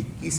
21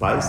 22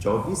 24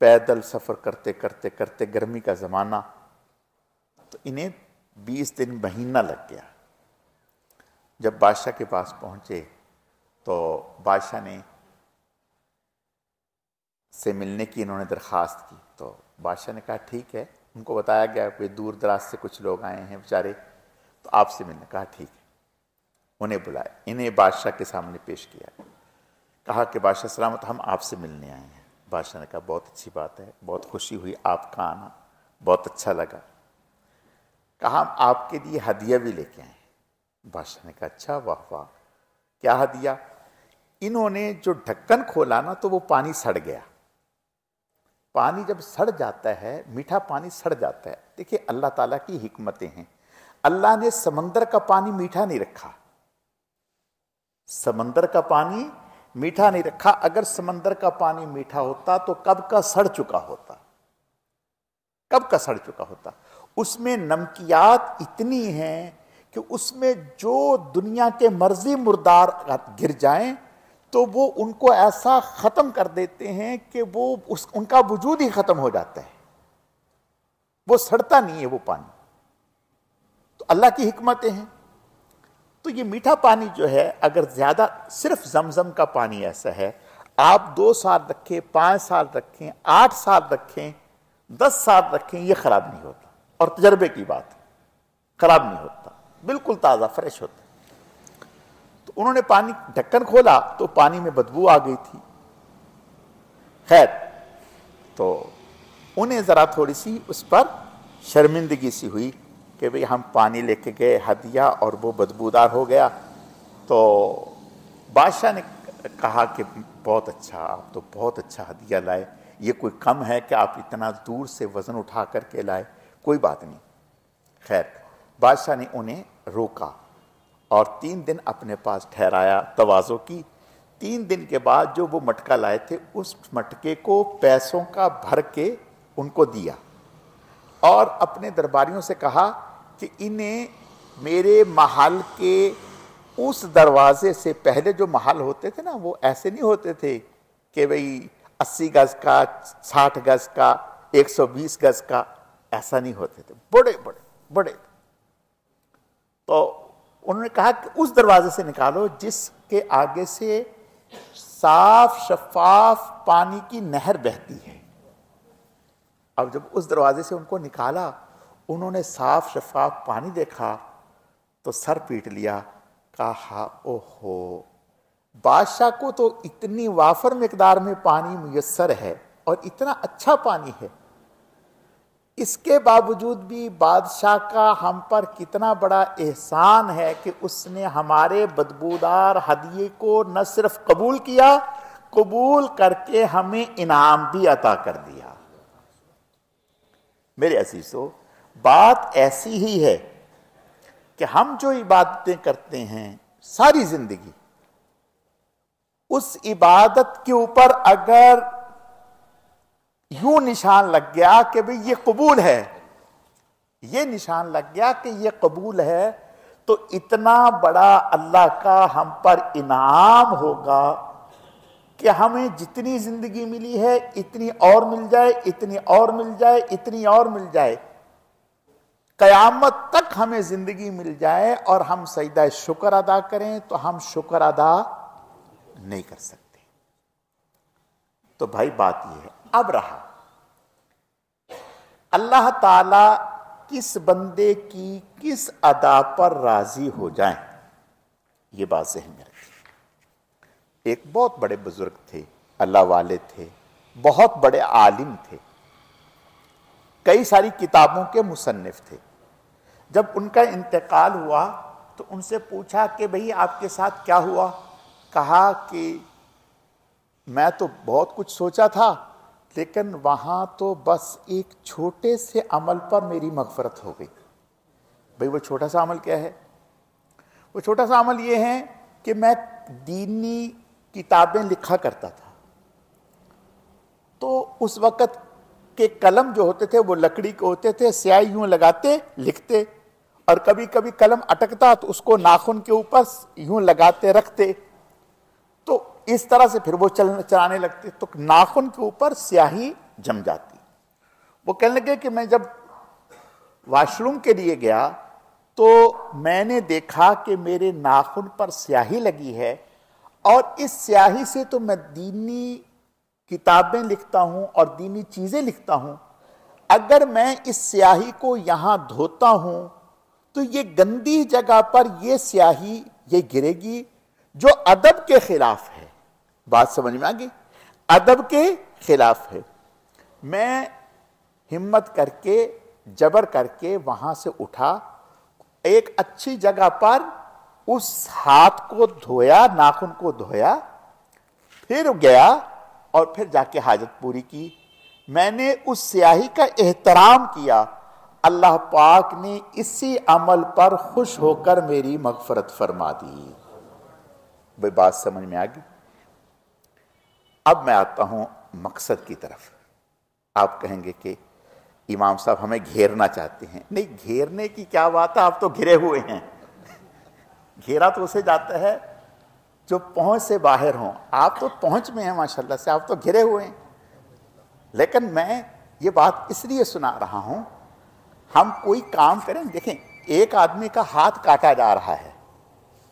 پیدل سفر کرتے کرتے کرتے گرمی کا زمانہ، تو انہیں 20 دن مہینہ لگ گیا۔ جب بادشاہ کے پاس پہنچے تو بادشاہ نے سے ملنے کی انہوں نے درخواست کی، تو بادشاہ نے کہا ٹھیک ہے۔ ان کو بتایا گیا کہ دور دراز سے کچھ لوگ آئے ہیں بیچارے، تو آپ سے ملنے، کہا ٹھیک ہے۔ انہیں بلایا، انہیں بادشاہ کے سامنے پیش کیا، کہا کہ بادشاہ سلامت، ہم آپ سے ملنے آئے ہیں۔ بادشاہ نے کہا بہت اچھی بات ہے، بہت خوشی ہوئی آپ کا آنا، بہت اچھا لگا۔ کہا ہم آپ کے لیے ہدیہ بھی لے کے آئے ہیں۔ بادشاہ نے کہا اچھا، واہ واہ، کیا ہدیہ؟ انہوں نے جو ڈھکن کھولا نا تو وہ پانی سڑ گیا۔ پانی جب سڑ جاتا ہے، میٹھا پانی سڑ جاتا ہے، دیکھیں اللہ تعالیٰ کی حکمتیں ہیں۔ اللہ نے سمندر کا پانی میٹھا نہیں رکھا، سمندر کا پانی میٹھا نہیں رکھا۔ اگر سمندر کا پانی میٹھا ہوتا تو کب کا سڑ چکا ہوتا، کب کا سڑ چکا ہوتا۔ اس میں نمکیات اتنی ہیں کہ اس میں جو دنیا کے مرضی مردار گر جائیں تو وہ ان کو ایسا ختم کر دیتے ہیں کہ وہ ان کا وجود ہی ختم ہو جاتا ہے، وہ سڑتا نہیں ہے وہ پانی۔ تو اللہ کی حکمتیں ہیں۔ تو یہ میٹھا پانی جو ہے، اگر زیادہ، صرف زمزم کا پانی ایسا ہے، آپ 2 سال رکھیں، 5 سال رکھیں، 8 سال رکھیں، 10 سال رکھیں، یہ خراب نہیں ہوتا۔ اور تجربے کی بات ہے، خراب نہیں ہوتا، بالکل تازہ فریش ہوتا ہے۔ تو انہوں نے پانی ڈھکن کھولا تو پانی میں بدبو آ گئی تھی۔ خیر، تو انہیں ذرا تھوڑی سی اس پر شرمندگی سی ہوئی کہ بھئی ہم پانی لے کے گئے ہدیہ اور وہ بدبودار ہو گیا۔ تو بادشاہ نے کہا کہ بہت اچھا، آپ تو بہت اچھا ہدیہ لائے، یہ کوئی کم ہے کہ آپ اتنا دور سے وزن اٹھا کر کے لائے، کوئی بات نہیں۔ خیر، بادشاہ نے انہیں روکا اور 3 دن اپنے پاس ٹھہرایا، تواضع کی۔ 3 دن کے بعد جو وہ مٹکا لائے تھے، اس مٹکے کو پیسوں کا بھر کے ان کو دیا، اور اپنے درباریوں سے کہا کہ انہیں میرے محل کے اس دروازے سے، پہلے جو محل ہوتے تھے نا وہ ایسے نہیں ہوتے تھے کہ بھئی 80 گز کا، 60 گز کا، 120 گز کا، ایسا نہیں ہوتے تھے، بڑے بڑے بڑے۔ تو انہوں نے کہا کہ اس دروازے سے نکالو جس کے آگے سے صاف شفاف پانی کی نہر بہتی ہے۔ اب جب اس دروازے سے ان کو نکالا، انہوں نے صاف شفاف پانی دیکھا تو سر پیٹ لیا، کہا اوہو، بادشاہ کو تو اتنی وافر مقدار میں پانی میسر ہے اور اتنا اچھا پانی ہے، اس کے باوجود بھی بادشاہ کا ہم پر کتنا بڑا احسان ہے کہ اس نے ہمارے بدبودار ہدیے کو نہ صرف قبول کیا، قبول کر کے ہمیں انعام بھی عطا کر دیا۔ میرے عزیزو، بات ایسی ہی ہے کہ ہم جو عبادتیں کرتے ہیں ساری زندگی، اس عبادت کے اوپر اگر یوں نشان لگ گیا کہ بھئی یہ قبول ہے، یہ نشان لگ گیا کہ یہ قبول ہے، تو اتنا بڑا اللہ کا ہم پر انعام ہوگا کہ ہمیں جتنی زندگی ملی ہے اتنی اور مل جائے، اتنی اور مل جائے، اتنی اور مل جائے، قیامت تک ہمیں زندگی مل جائے اور ہم سجدہ شکر ادا کریں تو ہم شکر ادا نہیں کر سکتے۔ تو بھائی بات یہ ہے۔ اب رہا اللہ تعالی کس بندے کی کس ادا پر راضی ہو جائیں، یہ بات ذہن میں رکھیں۔ ایک بہت بڑے بزرگ تھے، اللہ والے تھے، بہت بڑے عالم تھے، کئی ساری کتابوں کے مصنف تھے۔ جب ان کا انتقال ہوا تو ان سے پوچھا کہ بھئی آپ کے ساتھ کیا ہوا؟ کہا کہ میں تو بہت کچھ سوچا تھا، لیکن وہاں تو بس ایک چھوٹے سے عمل پر میری مغفرت ہو گئی۔ بھئی وہ چھوٹا سا عمل کیا ہے؟ وہ چھوٹا سا عمل یہ ہے کہ میں دینی کتابیں لکھا کرتا تھا، تو اس وقت کے قلم جو ہوتے تھے وہ لکڑی کے ہوتے تھے، سیاہی یوں لگاتے لکھتے، اور کبھی کبھی قلم اٹکتا تو اس کو ناخن کے اوپر یوں لگاتے رکھتے، تو اس طرح سے پھر وہ چلانے لگتے، تو ناخن کے اوپر سیاہی جم جاتی. وہ کہنے لگے کہ میں جب واش روم کے لیے گیا تو میں نے دیکھا کہ میرے ناخن پر سیاہی لگی ہے، اور اس سیاہی سے تو میں دینی کتابیں لکھتا ہوں اور دینی چیزیں لکھتا ہوں. اگر میں اس سیاہی کو یہاں دھوتا ہوں تو یہ گندی جگہ پر یہ سیاہی یہ گرے گی جو ادب کے خلاف ہے. بات سمجھ میں آ گئی؟ ادب کے خلاف ہے. میں ہمت کر کے جبر کر کے وہاں سے اٹھا، ایک اچھی جگہ پر اس ہاتھ کو دھویا، ناخن کو دھویا، پھر گیا اور پھر جا کے حاجت پوری کی. میں نے اس سیاہی کا احترام کیا. اللہ پاک نے اسی عمل پر خوش ہو کر میری مغفرت فرما دی. بھئی بات سمجھ میں آ گئی؟ اب میں آتا ہوں مقصد کی طرف. آپ کہیں گے کہ امام صاحب ہمیں گھیرنا چاہتے ہیں. نہیں، گھیرنے کی کیا بات ہے، آپ تو گھرے ہوئے ہیں. گھیرا تو اسے جاتا ہے جو پہنچ سے باہر ہوں. آپ تو پہنچ میں ہیں ماشاءاللہ سے، آپ تو گھرے ہوئے ہیں. لیکن میں یہ بات اس لیے سنا رہا ہوں، ہم کوئی کام کریں. دیکھیں، ایک آدمی کا ہاتھ کاٹا جا رہا ہے،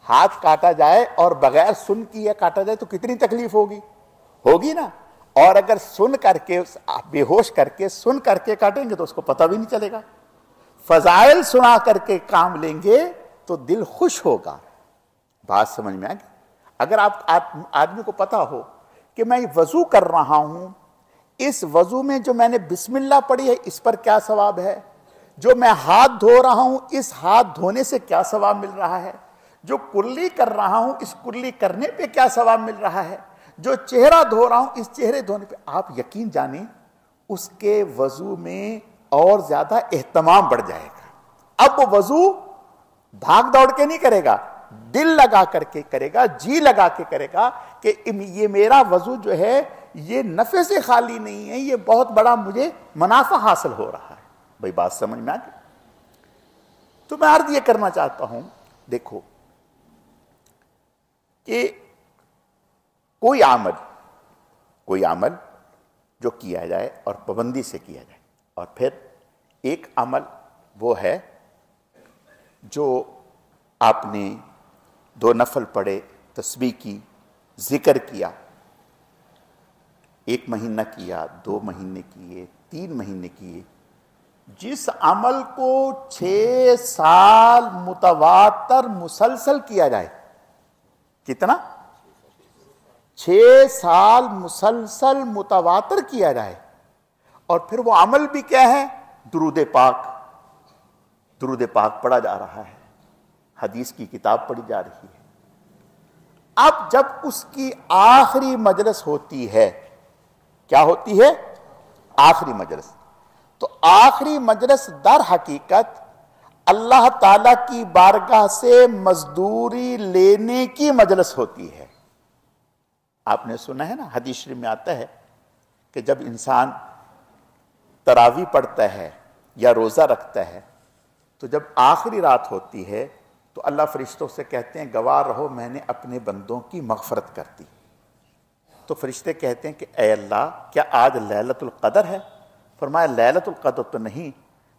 ہاتھ کاٹا جائے اور بغیر سن کیے کاٹا جائے تو کتنی تکلیف ہوگی نا. اور اگر سن کر کے بے ہوش کر کے سن کر کے کاٹیں گے تو اس کو پتہ بھی نہیں چلے گا. فضائل سنا کر کے کام لیں گے تو دل خوش ہوگا. بات سمجھ میں آ گئی؟ اگر آپ آدمی کو پتا ہو کہ میں وضو کر رہا ہوں، اس وضو میں جو میں نے بسم اللہ پڑھی ہے اس پر کیا ثواب ہے، جو میں ہاتھ دھو رہا ہوں اس ہاتھ دھونے سے کیا ثواب مل رہا ہے، جو کرلی کر رہا ہوں اس کرلی کرنے پہ کیا ثواب مل رہا ہے، جو چہرہ دھو رہا ہوں اس چہرے دھونے پہ، آپ یقین جانیں اس کے وضو میں اور زیادہ اہتمام بڑھ جائے گا. اب وہ وضو بھاگ دوڑ کے نہیں کرے گا، دل لگا کر کے کرے گا، جی لگا کے کرے گا کہ یہ میرا وضو جو ہے یہ نفع سے خالی نہیں ہے، یہ بہت بڑا مجھے منافع حاصل ہو رہا ہے. بھئی بات سمجھ میں آ گئی؟ تو میں عرض یہ کرنا چاہتا ہوں، دیکھو کہ کوئی عمل جو کیا جائے اور پابندی سے کیا جائے، اور پھر ایک عمل وہ ہے جو آپ نے 2 نفل پڑھے، تسبیح کی، ذکر کیا، 1 مہینہ کیا، 2 مہینے کیے، 3 مہینے کیے. جس عمل کو 6 سال متواتر مسلسل کیا جائے، کتنا؟ 6 سال مسلسل متواتر کیا جائے، اور پھر وہ عمل بھی کیا ہے؟ درود پاک پڑھا جا رہا ہے، حدیث کی کتاب پڑھی جا رہی ہے. اب جب اس کی آخری مجلس ہوتی ہے، کیا ہوتی ہے؟ آخری مجلس. تو آخری مجلس در حقیقت اللہ تعالی کی بارگاہ سے مزدوری لینے کی مجلس ہوتی ہے. آپ نے سنا ہے نا، حدیث شریف میں آتا ہے کہ جب انسان تراویح پڑھتا ہے یا روزہ رکھتا ہے تو جب آخری رات ہوتی ہے تو اللہ فرشتوں سے کہتے ہیں گواہ رہو میں نے اپنے بندوں کی مغفرت کر دی. تو فرشتے کہتے ہیں کہ اے اللہ کیا آج لیلۃ القدر ہے؟ فرمایا لیلۃ القدر تو نہیں،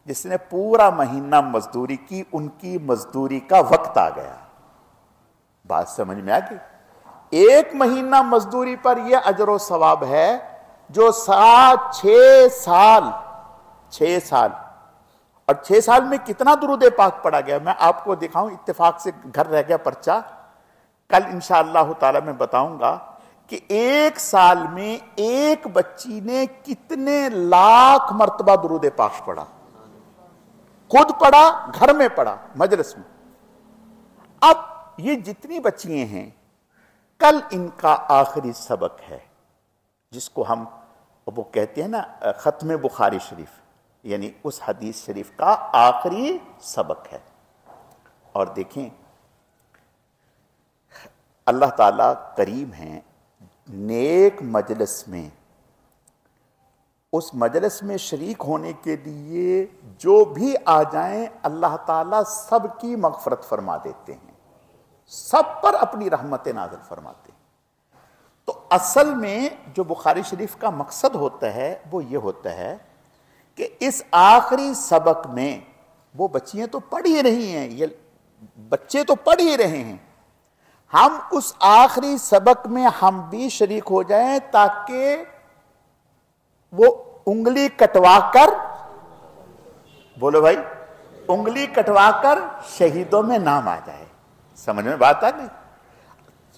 جس نے پورا مہینہ مزدوری کی ان کی مزدوری کا وقت آ گیا. بات سمجھ میں آ گئی؟ 1 مہینہ مزدوری پر یہ اجر و ثواب ہے جو 6 سال اور 6 سال میں کتنا درود پاک پڑھا گیا. میں آپ کو دکھاؤں، اتفاق سے گھر رہ گیا پرچہ، کل انشاءاللہ تعالی میں بتاؤں گا کہ 1 سال میں ایک بچی نے کتنے لاکھ مرتبہ درود پاک پڑھا، خود پڑھا، گھر میں پڑھا، مجلس میں. اب یہ جتنی بچیاں ہیں کل ان کا آخری سبق ہے، جس کو ہم وہ کہتے ہیں نا ختم بخاری شریف، یعنی اس حدیث شریف کا آخری سبق ہے. اور دیکھیں اللہ تعالیٰ کریم ہیں، نیک مجلس میں، اس مجلس میں شریک ہونے کے لیے جو بھی آ جائیں اللہ تعالیٰ سب کی مغفرت فرما دیتے ہیں، سب پر اپنی رحمت نازل فرماتے ہیں. تو اصل میں جو بخاری شریف کا مقصد ہوتا ہے وہ یہ ہوتا ہے کہ اس آخری سبق میں وہ بچیاں تو پڑھ ہی رہی ہیں، یہ بچے تو پڑھ ہی رہے ہیں، ہم اس آخری سبق میں ہم بھی شریک ہو جائیں تاکہ وہ انگلی کٹوا کر، بولو بھائی، انگلی کٹوا کر شہیدوں میں نام آ جائے۔ سمجھ میں بات آ گئی؟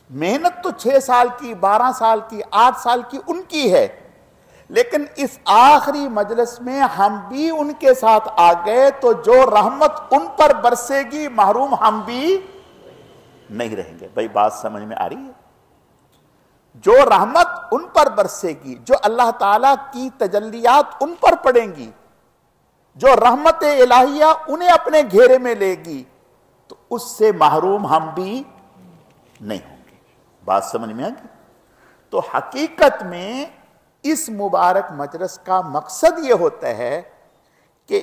محنت تو 6 سال کی، 12 سال کی، 8 سال کی ان کی ہے، لیکن اس آخری مجلس میں ہم بھی ان کے ساتھ آ گئے تو جو رحمت ان پر برسے گی محروم ہم بھی نہیں رہیں گے۔ بھائی بات سمجھ میں آ رہی ہے؟ جو رحمت ان پر برسے گی، جو اللہ تعالیٰ کی تجلیات ان پر پڑیں گی، جو رحمت الہیہ انہیں اپنے گھیرے میں لے گی، تو اس سے محروم ہم بھی نہیں ہوں گے۔ بات سمجھ میں آ گئی؟ تو حقیقت میں اس مبارک مجلس کا مقصد یہ ہوتا ہے کہ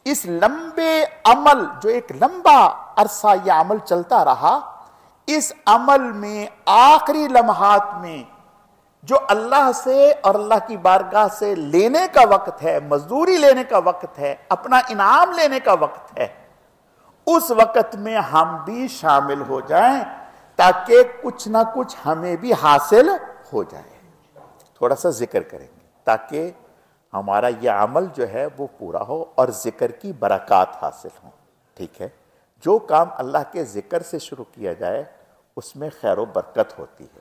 اس لمبے عمل، جو ایک لمبا عرصہ یہ عمل چلتا رہا، اس عمل میں آخری لمحات میں جو اللہ سے اور اللہ کی بارگاہ سے لینے کا وقت ہے، مزدوری لینے کا وقت ہے، اپنا انعام لینے کا وقت ہے، اس وقت میں ہم بھی شامل ہو جائیں تاکہ کچھ نہ کچھ ہمیں بھی حاصل ہو جائے۔ تھوڑا سا ذکر کریں گے تاکہ ہمارا یہ عمل جو ہے وہ پورا ہو اور ذکر کی برکات حاصل ہوں۔ ٹھیک ہے؟ جو کام اللہ کے ذکر سے شروع کیا جائے اس میں خیر و برکت ہوتی ہے۔